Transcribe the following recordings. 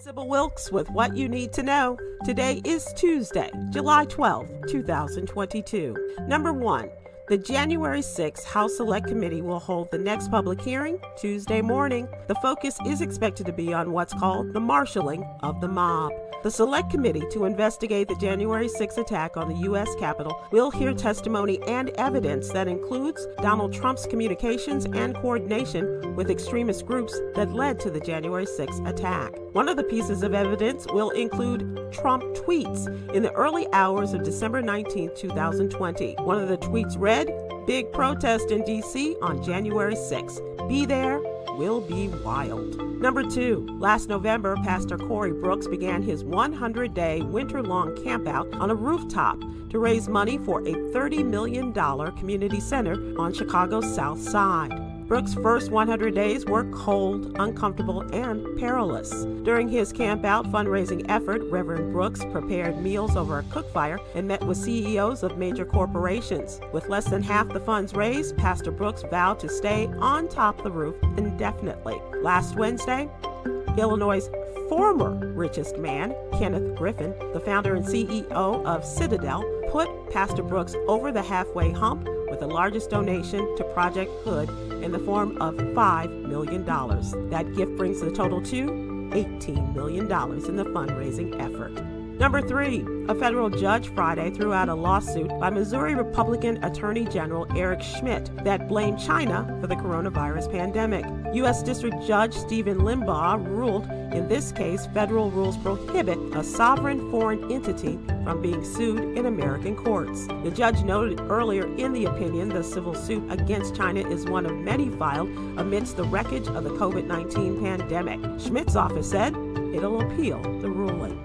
Sybil Wilkes with what you need to know. Today is Tuesday, July 12, 2022. Number 1. The January 6th House Select Committee will hold the next public hearing Tuesday morning. The focus is expected to be on what's called the marshaling of the mob. The Select Committee to investigate the January 6th attack on the U.S. Capitol will hear testimony and evidence that includes Donald Trump's communications and coordination with extremist groups that led to the January 6th attack. One of the pieces of evidence will include Trump tweets in the early hours of December 19, 2020. One of the tweets read, "Big protest in D.C. on January 6th. Be there. Will be wild." Number 2. Last November, Pastor Corey Brooks began his 100-day winter-long campout on a rooftop to raise money for a $30 million community center on Chicago's South Side. Brooks' first 100 days were cold, uncomfortable, and perilous. During his camp-out fundraising effort, Reverend Brooks prepared meals over a cook fire and met with CEOs of major corporations. With less than half the funds raised, Pastor Brooks vowed to stay on top of the roof indefinitely. Last Wednesday, Illinois' former richest man, Kenneth Griffin, the founder and CEO of Citadel, put Pastor Brooks over the halfway hump with the largest donation to Project Hood in the form of $5 million. That gift brings the total to $18 million in the fundraising effort. Number 3. A federal judge Friday threw out a lawsuit by Missouri Republican Attorney General Eric Schmidt that blamed China for the coronavirus pandemic. U.S. District Judge Stephen Limbaugh ruled in this case federal rules prohibit a sovereign foreign entity from being sued in American courts. The judge noted earlier in the opinion the civil suit against China is one of many filed amidst the wreckage of the COVID-19 pandemic. Schmidt's office said it'll appeal the ruling.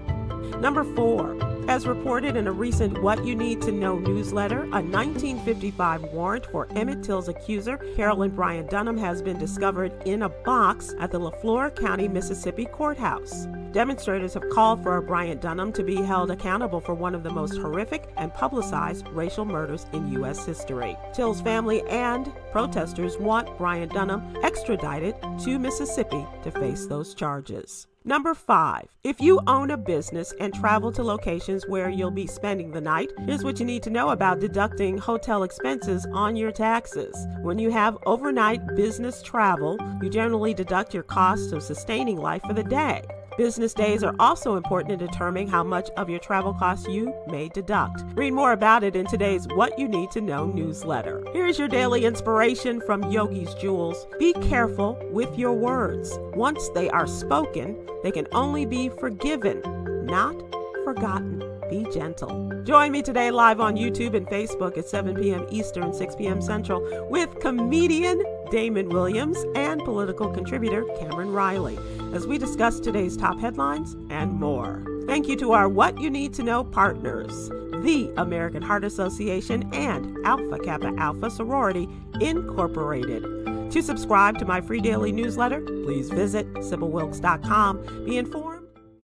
Number 4. As reported in a recent What You Need to Know newsletter, a 1955 warrant for Emmett Till's accuser, Carolyn Bryant Dunham, has been discovered in a box at the Lafleur County, Mississippi courthouse. Demonstrators have called for Bryant Dunham to be held accountable for one of the most horrific and publicized racial murders in U.S. history. Till's family and protesters want Bryant Dunham extradited to Mississippi to face those charges. Number 5. If you own a business and travel to locations where you'll be spending the night, here's what you need to know about deducting hotel expenses on your taxes. When you have overnight business travel, you generally deduct your cost of sustaining life for the day. Business days are also important in determining how much of your travel costs you may deduct. Read more about it in today's What You Need to Know newsletter. Here's your daily inspiration from Yogi's Jewels. Be careful with your words. Once they are spoken, they can only be forgiven, not forgotten. Be gentle. Join me today live on YouTube and Facebook at 7 p.m. Eastern, 6 p.m. Central with comedian Damon Williams and political contributor Cameron Riley as we discuss today's top headlines and more. Thank you to our What You Need to Know partners, the American Heart Association and Alpha Kappa Alpha Sorority Incorporated. To subscribe to my free daily newsletter, please visit SybilWilkes.com. Be informed.